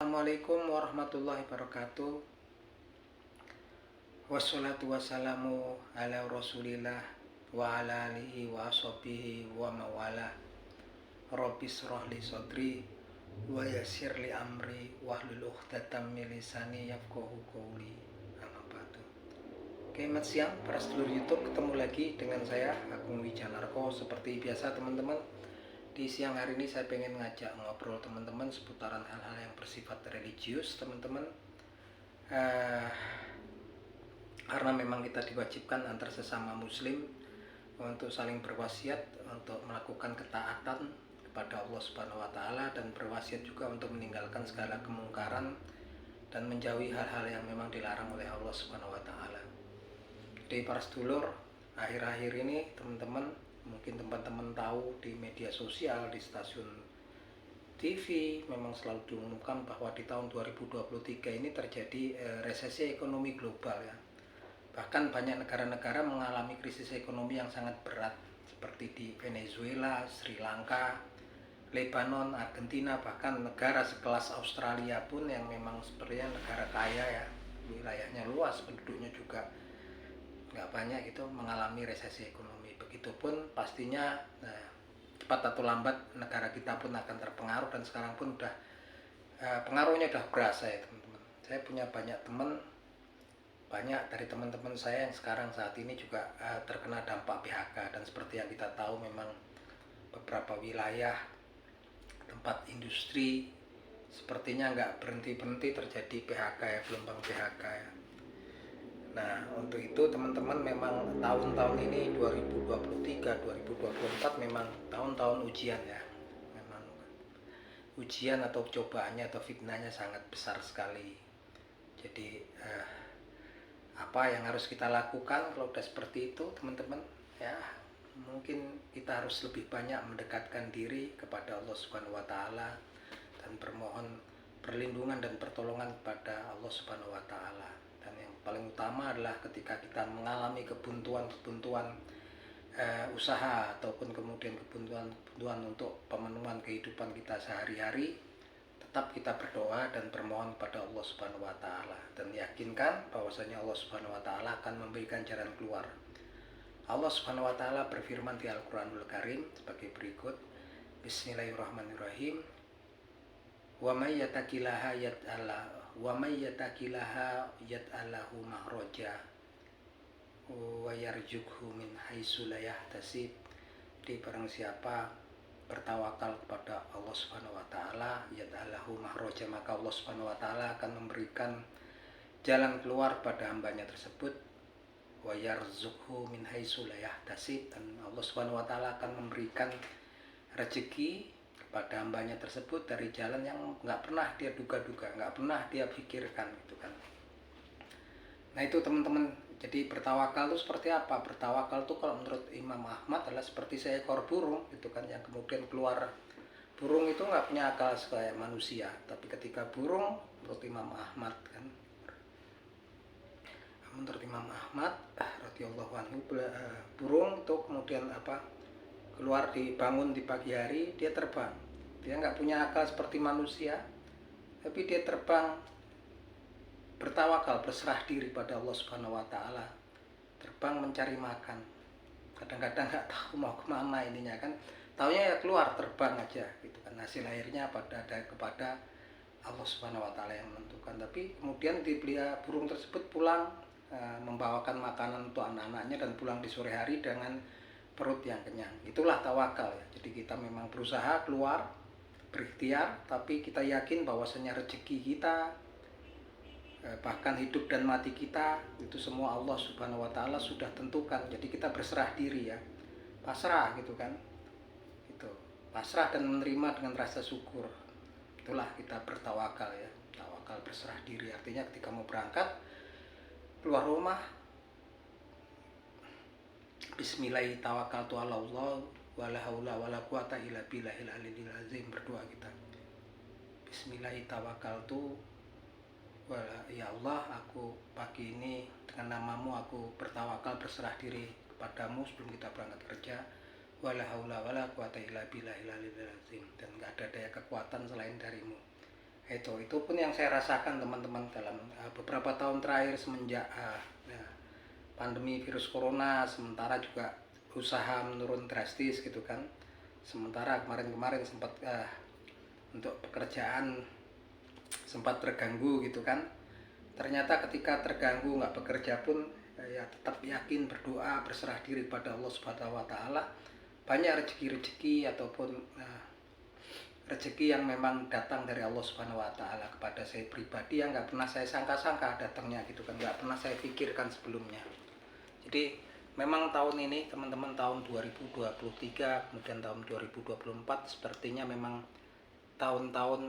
Assalamualaikum warahmatullahi wabarakatuh. Wassalatu wassalamu ala rasulillah wa ala alihi wa ashabihi wa mawala. Rabbi shrah li sadri wa yassir li amri wahlul 'uqdatam min lisani yafqahu qawli. Amma ba'du. Oke, selamat siang para sedulur YouTube, ketemu lagi dengan saya Agung Wijanarko. Seperti biasa teman-teman, di siang hari ini saya pengen ngajak ngobrol teman-teman seputaran hal-hal yang bersifat religius teman-teman. Karena memang kita diwajibkan antar sesama muslim untuk saling berwasiat untuk melakukan ketaatan kepada Allah Subhanahu wa taala, dan berwasiat juga untuk meninggalkan segala kemungkaran dan menjauhi hal-hal yang memang dilarang oleh Allah Subhanahu wa taala. Jadi para sedulur, akhir-akhir ini teman-teman, mungkin teman-teman tahu di media sosial, di stasiun TV memang selalu diumumkan bahwa di tahun 2023 ini terjadi resesi ekonomi global ya. Bahkan banyak negara-negara mengalami krisis ekonomi yang sangat berat, seperti di Venezuela, Sri Lanka, Lebanon, Argentina, bahkan negara sekelas Australia pun yang memang sepertinya negara kaya ya, wilayahnya luas, penduduknya juga nggak banyak, itu mengalami resesi ekonomi. Begitupun pastinya cepat atau lambat negara kita pun akan terpengaruh, dan sekarang pun udah pengaruhnya udah berasa ya teman-teman. Saya punya banyak dari teman-teman saya yang sekarang saat ini juga terkena dampak PHK, dan seperti yang kita tahu memang beberapa wilayah tempat industri sepertinya nggak berhenti-berhenti terjadi PHK ya, gelombang PHK ya. Nah, untuk itu teman-teman, memang tahun-tahun ini 2023, 2024 memang tahun-tahun ujian ya. Memang ujian atau cobaannya atau fitnahnya sangat besar sekali. Jadi apa yang harus kita lakukan kalau udah seperti itu teman-teman ya? Mungkin kita harus lebih banyak mendekatkan diri kepada Allah Subhanahu wa taala dan bermohon perlindungan dan pertolongan kepada Allah Subhanahu wa taala. Dan yang paling utama adalah ketika kita mengalami kebuntuan usaha ataupun kemudian kebuntuan untuk pemenuhan kehidupan kita sehari-hari, tetap kita berdoa dan bermohon kepada Allah Subhanahu wa taala, dan yakinkan bahwasanya Allah Subhanahu wa taala akan memberikan jalan keluar. Allah Subhanahu wa taala berfirman di Al-Qur'anul Karim sebagai berikut. Bismillahirrahmanirrahim. Wa may yattaqillaha yaj'allahu makhraja wa yarzuqhu min haitsu la yahtasib. Di barang siapa bertawakal kepada Allah Subhanahu wa taala, yaj'allahu makhraja, maka Allah Subhanahu wa taala akan memberikan jalan keluar pada hambanya tersebut. Wa yarzuqhu min haitsu la yahtasib, dan Allah Subhanahu wa taala akan memberikan rezeki kepada hambanya tersebut dari jalan yang nggak pernah dia duga-duga, nggak pernah dia pikirkan gitu kan. Nah itu teman-teman, jadi bertawakal itu seperti apa? Bertawakal itu kalau menurut Imam Ahmad adalah seperti seekor burung gitu kan, yang kemudian keluar. Burung itu nggak punya akal kayak manusia, tapi ketika burung, menurut Imam Ahmad kan, menurut Imam Ahmad radhiyallahu anhu, burung itu kemudian keluar, dibangun di pagi hari, dia terbang. Dia nggak punya akal seperti manusia, tapi dia terbang, bertawakal, berserah diri pada Allah Subhanahu wa taala, terbang mencari makan. Kadang-kadang nggak tahu mau kemana ininya kan, taunya ya keluar terbang aja gitu kan. Hasil akhirnya kepada Allah Subhanahu wa taala yang menentukan. Tapi kemudian burung tersebut pulang membawakan makanan untuk anak-anaknya, dan pulang di sore hari dengan perut yang kenyang. Itulah tawakal ya. Jadi kita memang berusaha keluar, berikhtiar, tapi kita yakin bahwasanya rezeki kita, bahkan hidup dan mati kita, itu semua Allah Subhanahu wa taala sudah tentukan. Jadi kita berserah diri ya, pasrah gitu kan, itu pasrah dan menerima dengan rasa syukur. Itulah kita bertawakal ya. Tawakal, berserah diri, artinya ketika mau berangkat keluar rumah, bismillahirrahmanirrahim, tawakkaltu 'ala Allah wala haula wala quwata illa billahil aliyil azim. Berdoa kita, bismillahirrahmanirrahim, tawakkaltu, ya Allah, aku pagi ini dengan namamu aku bertawakal, berserah diri kepadamu sebelum kita berangkat kerja. Wala haula wala quwata illa billahil aliyil azim, dan enggak ada daya kekuatan selain darimu. Itu pun yang saya rasakan teman-teman dalam beberapa tahun terakhir semenjak ya, pandemi virus corona. Sementara juga usaha menurun drastis gitu kan. Sementara kemarin-kemarin sempat untuk pekerjaan sempat terganggu gitu kan. Ternyata ketika terganggu nggak bekerja pun ya tetap yakin, berdoa, berserah diri pada Allah Subhanahu wa taala. Banyak rezeki-rezeki ataupun rezeki yang memang datang dari Allah Subhanahu wa taala kepada saya pribadi yang nggak pernah saya sangka-sangka datangnya gitu kan, nggak pernah saya pikirkan sebelumnya. Jadi memang tahun ini teman-teman, tahun 2023 kemudian tahun 2024 sepertinya memang tahun-tahun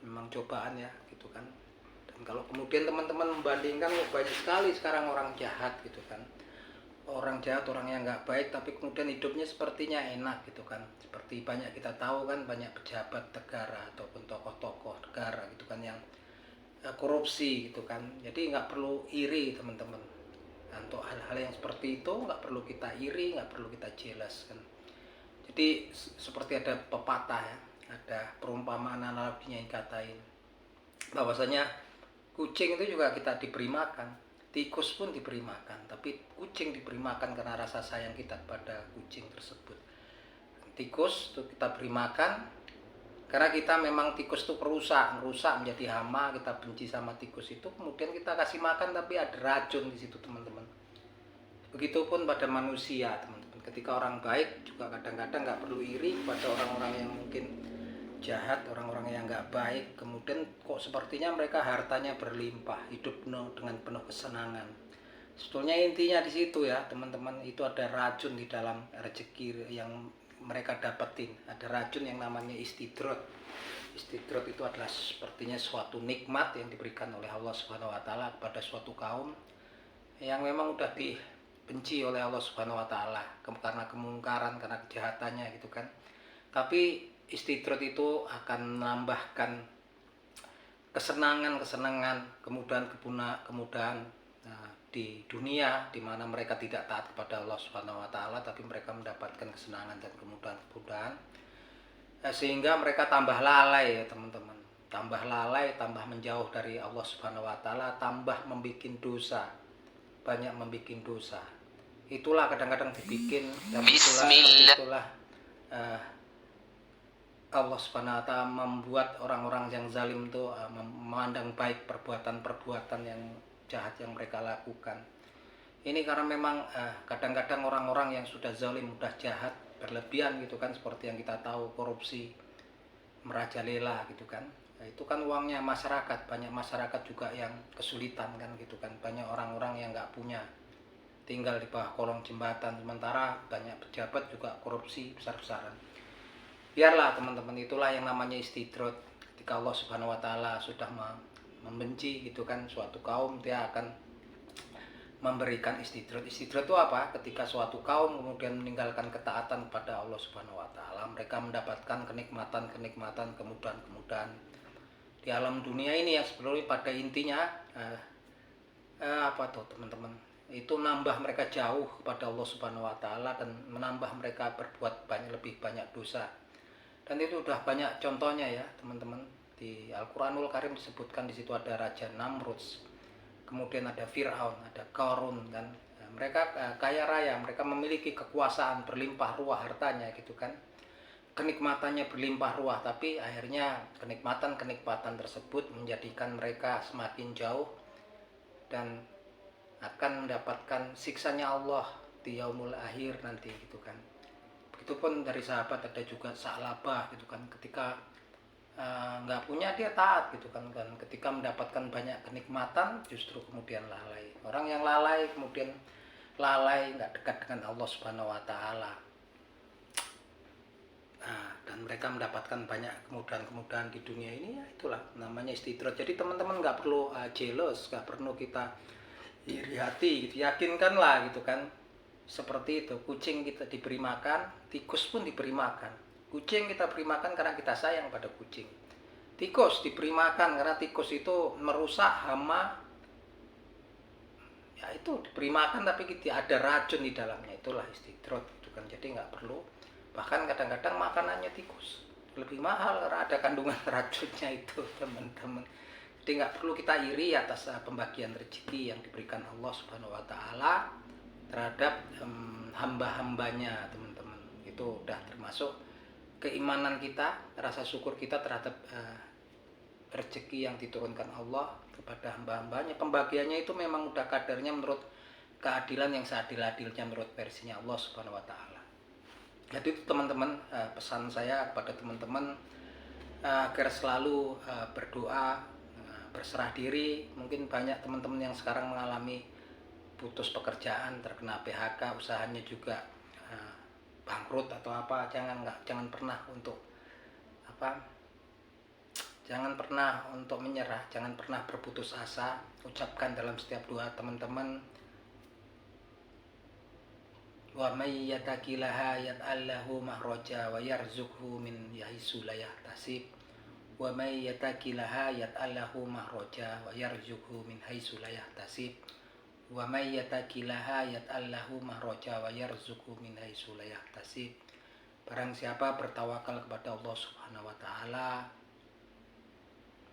memang cobaan ya gitu kan. Dan kalau kemudian teman-teman membandingkan, banyak sekali sekarang orang jahat gitu kan, orang jahat, orang yang nggak baik, tapi kemudian hidupnya sepertinya enak gitu kan. Seperti banyak kita tahu kan, banyak pejabat negara ataupun tokoh-tokoh negara gitu kan yang korupsi gitu kan. Jadi nggak perlu iri teman-teman. Nah, untuk hal-hal yang seperti itu nggak perlu kita iri, nggak perlu kita jelas kan. Jadi seperti ada pepatah ya, ada perumpamaan analoginya yang katain bahwasanya kucing itu juga kita diberi makan, tikus pun diberi makan, tapi kucing diberi makan karena rasa sayang kita kepada kucing tersebut. Tikus itu kita beri makan karena kita memang tikus itu merusak menjadi hama, kita benci sama tikus itu, kemudian kita kasih makan tapi ada racun di situ teman-teman. Begitupun pada manusia teman-teman. Ketika orang baik juga kadang-kadang nggak perlu iri pada orang-orang yang mungkin jahat, orang-orang yang nggak baik, kemudian kok sepertinya mereka hartanya berlimpah, hidup dengan penuh kesenangan. Sebetulnya intinya di situ ya teman-teman, itu ada racun di dalam rezeki yang mereka dapetin. Ada racun yang namanya istidrot. Istidrot itu adalah sepertinya suatu nikmat yang diberikan oleh Allah Subhanahu wa taala kepada suatu kaum yang memang udah dibenci oleh Allah Subhanahu wa taala karena kemungkaran, karena kejahatannya gitu kan. Tapi istidrot itu akan menambahkan kesenangan, kemudahan di dunia, di mana mereka tidak taat kepada Allah Subhanahu wa taala, tapi mereka mendapatkan kesenangan dan kemudahan-kemudahan, sehingga mereka tambah lalai ya teman-teman. Tambah lalai, tambah menjauh dari Allah Subhanahu wa taala, tambah membuat dosa, banyak membuat dosa. Itulah kadang-kadang dibikin, dan itulah Allah Subhanahu wa taala membuat orang-orang yang zalim itu memandang baik perbuatan-perbuatan yang jahat yang mereka lakukan. Ini karena memang kadang-kadang orang-orang yang sudah zalim, sudah jahat, berlebihan gitu kan, seperti yang kita tahu korupsi merajalela gitu kan. Nah, itu kan uangnya masyarakat, banyak masyarakat juga yang kesulitan kan gitu kan. Banyak orang-orang yang nggak punya, tinggal di bawah kolong jembatan, sementara banyak pejabat juga korupsi besar-besaran. Biarlah teman-teman, itulah yang namanya istidrot. Ketika Allah Subhanahu wa taala sudah membenci gitu kan suatu kaum, dia akan memberikan istidrot. Istidrot itu apa? Ketika suatu kaum kemudian meninggalkan ketaatan kepada Allah Subhanahu wa taala, mereka mendapatkan kenikmatan, kemudahan-kemudahan di alam dunia ini yang sebetulnya pada intinya teman-teman? Itu menambah mereka jauh kepada Allah Subhanahu wa taala dan menambah mereka berbuat lebih banyak dosa. Dan itu udah banyak contohnya ya teman-teman. Di Al-Quranul Karim disebutkan, di situ ada Raja Namrud, kemudian ada Fir'aun, ada Qarun kan. Mereka kaya raya, mereka memiliki kekuasaan berlimpah ruah hartanya gitu kan. Kenikmatannya berlimpah ruah, tapi akhirnya kenikmatan tersebut menjadikan mereka semakin jauh dan akan mendapatkan siksanya Allah di yaumul akhir nanti gitu kan. Begitupun dari sahabat ada juga Sa'labah gitu kan, ketika nggak punya dia taat gitu kan, ketika mendapatkan banyak kenikmatan justru kemudian lalai. Orang yang lalai kemudian nggak dekat dengan Allah Subhanahu wa taala. Dan mereka mendapatkan banyak kemudahan di dunia ini, ya itulah namanya istidrot. Jadi teman-teman nggak perlu jealous, nggak perlu kita iri hati gitu, yakinkanlah gitu kan. Seperti itu, kucing kita diberi makan, tikus pun diberi makan. Kucing kita beri makan karena kita sayang pada kucing. Tikus diberi makan karena tikus itu merusak, hama. Ya itu diberi makan tapi ada racun di dalamnya, itulah istidrot gitu kan. Jadi nggak perlu, bahkan kadang-kadang makanannya tikus lebih mahal karena ada kandungan racunnya itu teman-teman. Jadi nggak perlu kita iri atas pembagian rezeki yang diberikan Allah Subhanahu Wa Taala terhadap hamba-hambanya teman-teman. Itu udah termasuk keimanan kita, rasa syukur kita terhadap rezeki yang diturunkan Allah kepada hamba-hambanya. Pembagiannya itu memang udah kadarnya menurut keadilan yang seadil-adilnya menurut versinya Allah Subhanahu Wa Taala. Jadi itu teman-teman, pesan saya kepada teman-teman agar selalu berdoa, berserah diri. Mungkin banyak teman-teman yang sekarang mengalami putus pekerjaan, terkena PHK, usahanya juga bangkrut atau apa. Jangan pernah untuk jangan pernah untuk menyerah, jangan pernah berputus asa. Ucapkan dalam setiap doa teman-teman, wa may yattaqillaha yaj'alhu makhraja wa yarzuqhu min haitsu la yahtasib. Wa may yattaqillaha yaj'alhu makhraja wa yarzuqhu min haitsu la yahtasib. Wa may yattaqillaha yaj'alhu makhraja wa yarzuqhu min haitsu la yahtasib. Barang siapa bertawakal kepada Allah Subhanahu wa taala,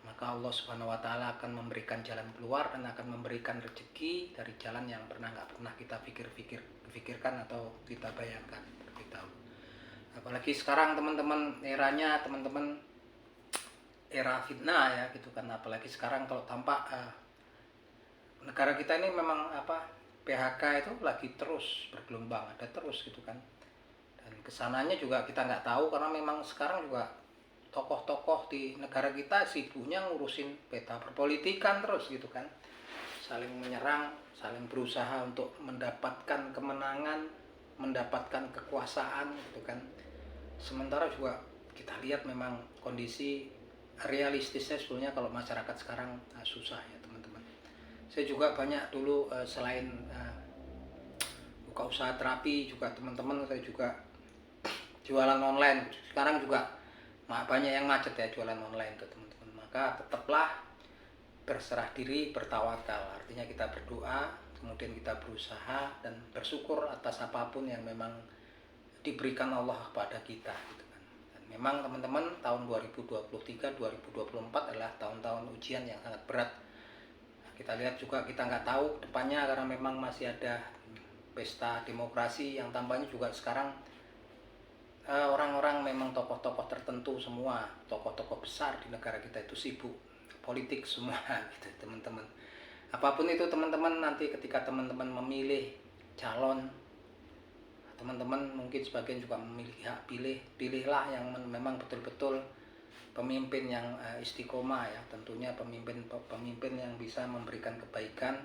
maka Allah Subhanahu wa taala akan memberikan jalan keluar dan akan memberikan rezeki dari jalan yang nggak pernah kita pikirkan atau kita bayangkan terlebih dahulu. Apalagi sekarang teman-teman, eranya teman-teman era fitnah ya gitu kan. Apalagi sekarang kalau tampak negara kita ini memang PHK itu lagi terus bergelombang, ada terus gitu kan. Dan kesananya juga kita nggak tahu karena memang sekarang juga tokoh-tokoh di negara kita sibuknya ngurusin peta perpolitikan terus gitu kan, saling menyerang, saling berusaha untuk mendapatkan kemenangan, mendapatkan kekuasaan gitu kan. Sementara juga kita lihat memang kondisi realistisnya sebetulnya kalau masyarakat sekarang susah ya teman-teman. Saya juga banyak dulu selain buka usaha terapi juga teman-teman, saya juga jualan online. Sekarang juga banyak yang macet ya jualan online tuh teman-teman. Maka tetaplah berserah diri, bertawakal. Artinya kita berdoa, kemudian kita berusaha dan bersyukur atas apapun yang memang diberikan Allah kepada kita gitu kan. Dan memang teman-teman, tahun 2023 2024 adalah tahun-tahun ujian yang sangat berat. Kita lihat juga, kita nggak tahu depannya karena memang masih ada pesta demokrasi yang tampaknya juga sekarang orang-orang memang tokoh-tokoh tertentu semua, tokoh-tokoh besar di negara kita itu sibuk politik semua gitu teman-teman. Apapun itu teman-teman, nanti ketika teman-teman memilih calon, teman-teman mungkin sebagian juga memiliki hak pilih, pilihlah yang memang betul-betul pemimpin yang istiqomah ya, tentunya pemimpin yang bisa memberikan kebaikan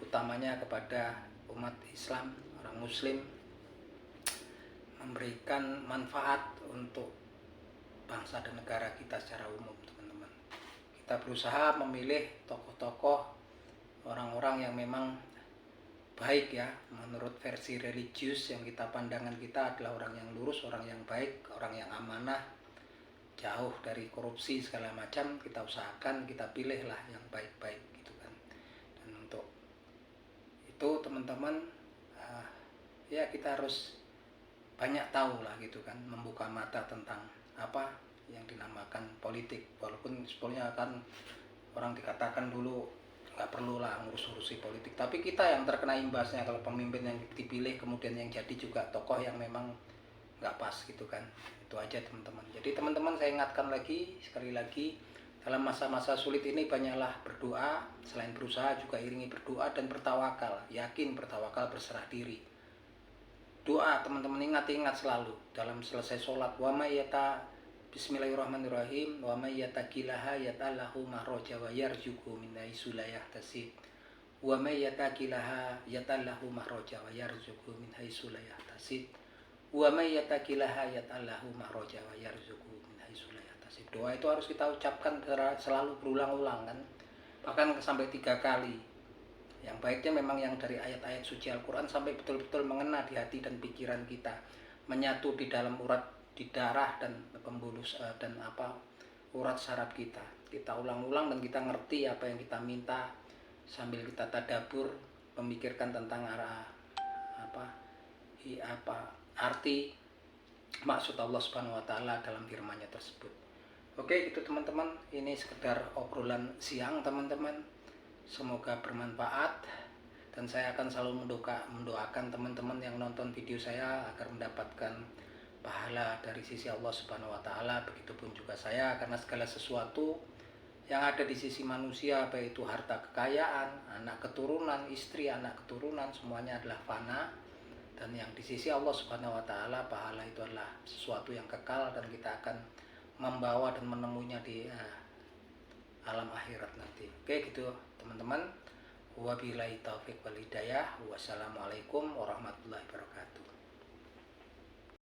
utamanya kepada umat Islam, orang muslim, memberikan manfaat untuk bangsa dan negara kita secara umum teman-teman. Kita berusaha memilih tokoh-tokoh, orang-orang yang memang baik ya, menurut versi religius yang pandangan kita adalah orang yang lurus, orang yang baik, orang yang amanah, jauh dari korupsi segala macam. Kita usahakan, kita pilihlah yang baik-baik gitu kan. Dan untuk itu teman-teman ya kita harus banyak tahu lah gitu kan, membuka mata tentang apa yang dinamakan politik. Walaupun sebetulnya kan orang dikatakan dulu nggak perlu lah ngurus-ngurusi politik, tapi kita yang terkena imbasnya kalau pemimpin yang dipilih kemudian yang jadi juga tokoh yang memang nggak pas gitu kan. Itu aja teman-teman. Jadi teman-teman, saya ingatkan lagi sekali lagi, dalam masa-masa sulit ini banyaklah berdoa, selain berusaha juga iringi berdoa dan bertawakal. Yakin, bertawakal, berserah diri. Doa teman-teman, ingat selalu dalam selesai sholat, wa may bismillahirrahmanirrahim, wa may yattaqillaha yaj'alhu makhraja wa yarzuqhu min haitsu la yahtasib. Wa may yattaqillaha yaj'alhu makhraja wa yarzuqhu min haitsu la yahtasib. Wa may yattaqillaha yaj'alhu makhraja wa yarzuqhu min haitsu la yahtasib. Doa itu harus kita ucapkan selalu berulang-ulang kan, bahkan sampai 3 kali. Yang baiknya memang yang dari ayat-ayat suci Al-Quran sampai betul-betul mengena di hati dan pikiran kita, menyatu di dalam urat, di darah dan pembuluh dan urat saraf kita. Kita ulang-ulang dan kita ngerti apa yang kita minta sambil kita tadabbur, memikirkan tentang arti maksud Allah Subhanahu wa taala dalam firman-Nya tersebut. Oke, gitu teman-teman. Ini sekedar obrolan siang teman-teman. Semoga bermanfaat dan saya akan selalu mendoakan teman-teman yang nonton video saya agar mendapatkan pahala dari sisi Allah Subhanahu wa taala. Begitupun juga saya, karena segala sesuatu yang ada di sisi manusia, baik itu harta kekayaan, anak keturunan, istri, anak keturunan, semuanya adalah fana. Dan yang di sisi Allah Subhanahu wa taala, pahala itu adalah sesuatu yang kekal dan kita akan membawa dan menemuinya di alam akhirat nanti. Oke, gitu teman-teman. Wabillahi taufik wal hidayah. Wassalamualaikum warahmatullahi wabarakatuh.